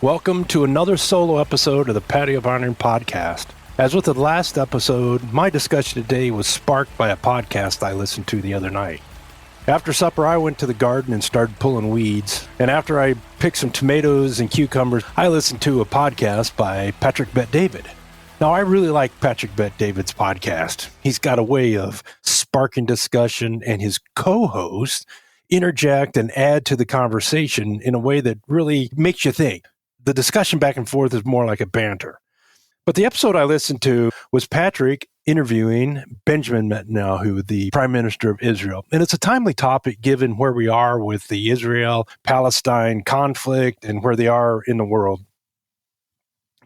Welcome to another solo episode of the Patio Pondering Podcast. As with the last episode, my discussion today was sparked by a podcast I listened to the other night. After supper, I went to the garden and started pulling weeds. And after I picked some tomatoes and cucumbers, I listened to a podcast by Patrick Bet-David. Now, I really like Patrick Bet-David's podcast. He's got a way of sparking discussion, and his co-hosts interject and add to the conversation in a way that really makes you think. The discussion back and forth is more like a banter. But the episode I listened to was Patrick interviewing Benjamin Netanyahu, the Prime Minister of Israel. And it's a timely topic given where we are with the Israel-Palestine conflict and where they are in the world.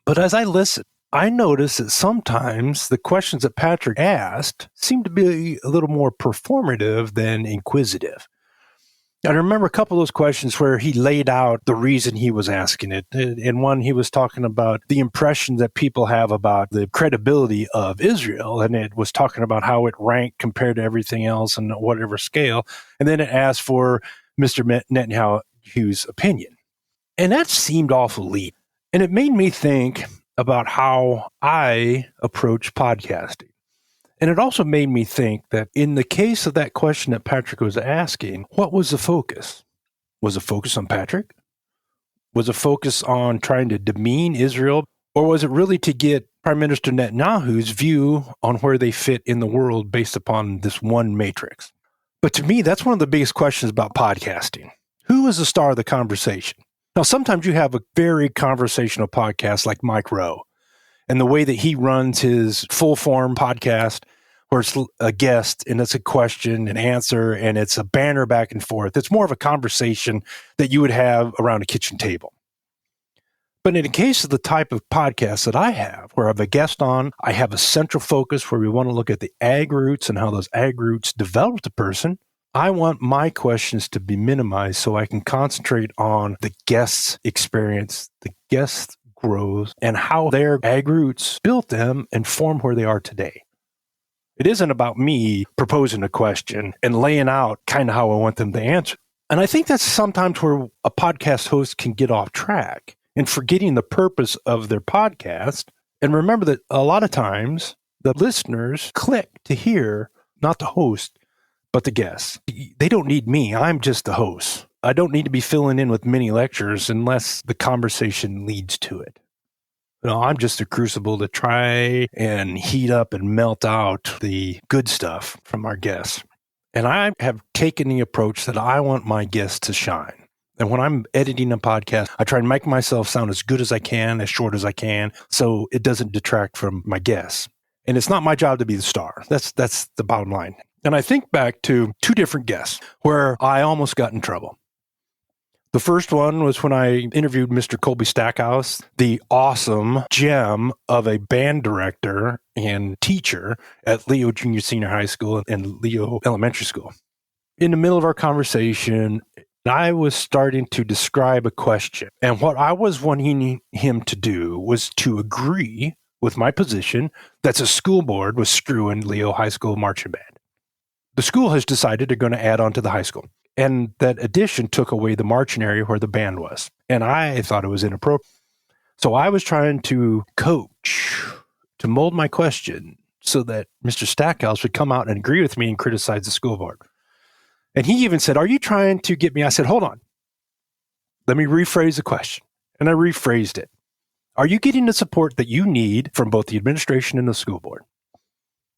But as I listened, I noticed that sometimes the questions that Patrick asked seemed to be a little more performative than inquisitive. I remember a couple of those questions where he laid out the reason he was asking it. In one, he was talking about the impression that people have about the credibility of Israel, and it was talking about how it ranked compared to everything else and whatever scale. And then it asked for Mr. Netanyahu's opinion. And that seemed awful lead. And it made me think about how I approach podcasting. And it also made me think that in the case of that question that Patrick was asking, what was the focus? Was the focus on Patrick? Was the focus on trying to demean Israel? Or was it really to get Prime Minister Netanyahu's view on where they fit in the world based upon this one matrix? But to me, that's one of the biggest questions about podcasting. Who is the star of the conversation? Now, sometimes you have a very conversational podcast like Mike Rowe. And the way that he runs his full-form podcast, where it's a guest and it's a question and answer and it's a banter back and forth. It's more of a conversation that you would have around a kitchen table. But in the case of the type of podcast that I have, where I have a guest on, I have a central focus where we want to look at the ag roots and how those ag roots developed a person. I want my questions to be minimized so I can concentrate on the guest's experience, the guest's growth, and how their ag roots built them and formed where they are today. It isn't about me proposing a question and laying out kind of how I want them to answer. And I think that's sometimes where a podcast host can get off track and forgetting the purpose of their podcast. And remember that a lot of times the listeners click to hear not the host, but the guest. They don't need me. I'm just the host. I don't need to be filling in with mini lectures unless the conversation leads to it. You know, I'm just a crucible to try and heat up and melt out the good stuff from our guests. And I have taken the approach that I want my guests to shine. And when I'm editing a podcast, I try and make myself sound as good as I can, as short as I can, so it doesn't detract from my guests. And it's not my job to be the star. That's the bottom line. And I think back to two different guests where I almost got in trouble. The first one was when I interviewed Mr. Colby Stackhouse, the awesome gem of a band director and teacher at Leo Junior Senior High School and Leo Elementary School. In the middle of our conversation, I was starting to describe a question. And what I was wanting him to do was to agree with my position that the school board was screwing Leo High School marching band. The school has decided they're going to add on to the high school. And that addition took away the marching area where the band was. And I thought it was inappropriate. So I was trying to coach, to mold my question so that Mr. Stackhouse would come out and agree with me and criticize the school board. And he even said, "Are you trying to get me?" I said, "Hold on. Let me rephrase the question." And I rephrased it. "Are you getting the support that you need from both the administration and the school board?"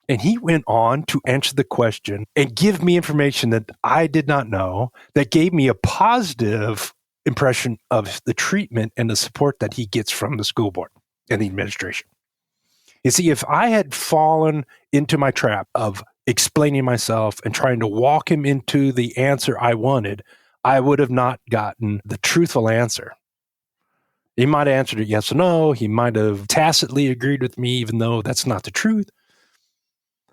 And he went on to answer the question and give me information that I did not know, that gave me a positive impression of the treatment and the support that he gets from the school board and the administration. You see, if I had fallen into my trap of explaining myself and trying to walk him into the answer I wanted, I would have not gotten the truthful answer. He might have answered it yes or no. He might have tacitly agreed with me, even though that's not the truth.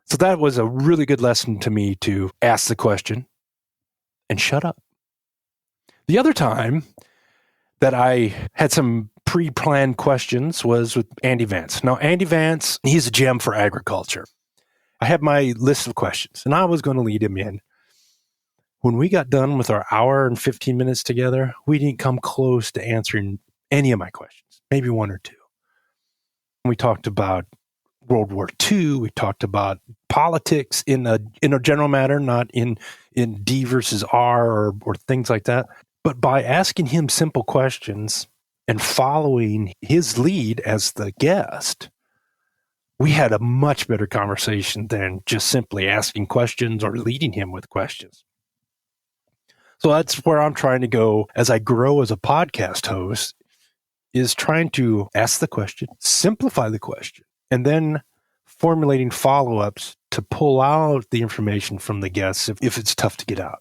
So that was a really good lesson to me to ask the question and shut up. The other time that I had some pre-planned questions was with Andy Vance. Now, Andy Vance, he's a gem for agriculture. I had my list of questions, and I was going to lead him in. When we got done with our hour and 15 minutes together, we didn't come close to answering any of my questions, maybe one or two. We talked about World War II. We talked about politics in a general matter, not in D versus R or things like that. But by asking him simple questions and following his lead as the guest, we had a much better conversation than just simply asking questions or leading him with questions. So that's where I'm trying to go as I grow as a podcast host, is trying to ask the question, simplify the question, and then formulating follow-ups to pull out the information from the guests if it's tough to get out.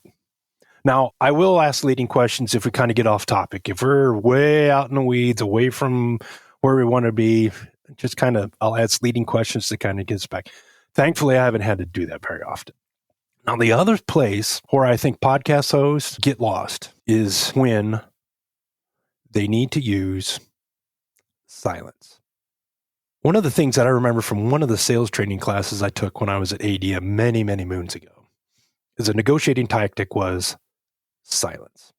Now, I will ask leading questions if we kind of get off topic. If we're way out in the weeds, away from where we want to be, just kind of, I'll ask leading questions to kind of get us back. Thankfully, I haven't had to do that very often. Now, the other place where I think podcast hosts get lost is when they need to use silence. One of the things that I remember from one of the sales training classes I took when I was at ADM many, many moons ago is a negotiating tactic was silence.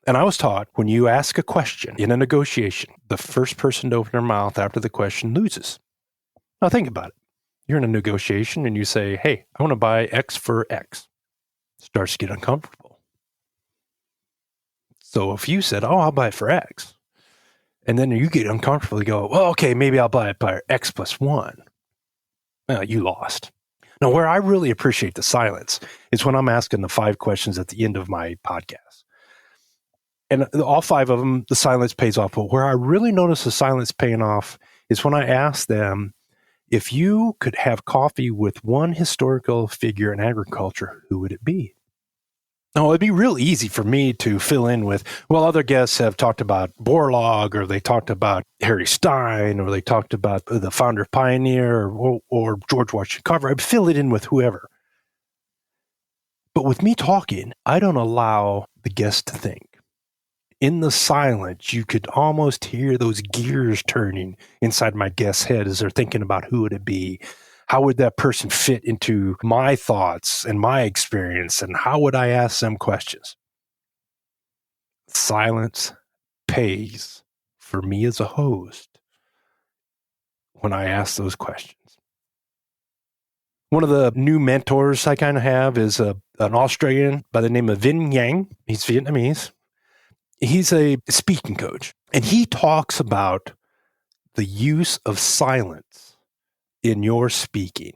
And I was taught when you ask a question in a negotiation, the first person to open their mouth after the question loses. Now think about it. You're in a negotiation and you say, hey, I want to buy X for X. It starts to get uncomfortable. So if you said, oh, I'll buy it for X, and then you get uncomfortable, you go, well, okay, maybe I'll buy it by X plus 1. Well, you lost. Now, where I really appreciate the silence is when I'm asking the 5 questions at the end of my podcast. And all 5 of them, the silence pays off. But where I really notice the silence paying off is when I ask them, if you could have coffee with one historical figure in agriculture, who would it be? Now, it'd be real easy for me to fill in with, well, other guests have talked about Borlaug, or they talked about Harry Stein, or they talked about the founder of Pioneer, or George Washington Carver. I'd fill it in with whoever. But with me talking, I don't allow the guest to think. In the silence, you could almost hear those gears turning inside my guest's head as they're thinking about who would it be. How would that person fit into my thoughts and my experience? And how would I ask them questions? Silence pays for me as a host when I ask those questions. One of the new mentors I kind of have is an Australian by the name of Vinh Yang. He's Vietnamese. He's a speaking coach, and he talks about the use of silence in your speaking.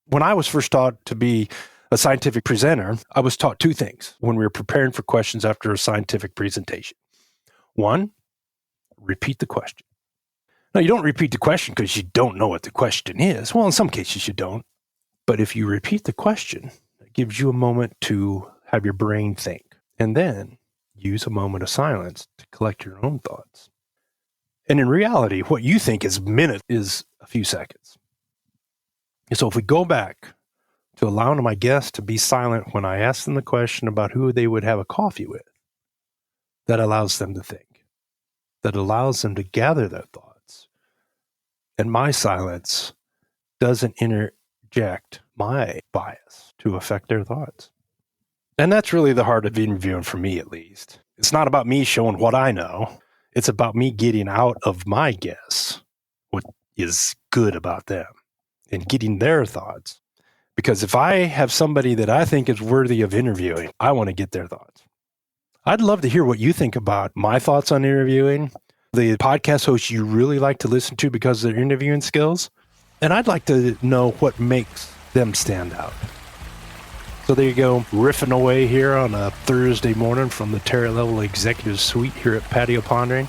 When I was first taught to be a scientific presenter, I was taught 2 things when we were preparing for questions after a scientific presentation. 1, repeat the question. Now, you don't repeat the question because you don't know what the question is. Well, in some cases you don't. But if you repeat the question, it gives you a moment to have your brain think. And then use a moment of silence to collect your own thoughts. And in reality, what you think is minutes is a few seconds. And so if we go back to allowing my guests to be silent when I ask them the question about who they would have a coffee with, that allows them to think. That allows them to gather their thoughts. And my silence doesn't interject my bias to affect their thoughts. And that's really the heart of interviewing for me, at least. It's not about me showing what I know. It's about me getting out of my guests what is good about them and getting their thoughts. Because if I have somebody that I think is worthy of interviewing, I want to get their thoughts. I'd love to hear what you think about my thoughts on interviewing, the podcast hosts you really like to listen to because of their interviewing skills. And I'd like to know what makes them stand out. So there you go, riffing away here on a Thursday morning from the Terra Level Executive Suite here at Patio Pondering.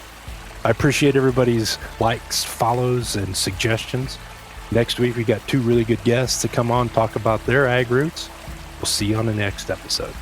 I appreciate everybody's likes, follows, and suggestions. Next week, we got 2 really good guests to come on, talk about their ag roots. We'll see you on the next episode.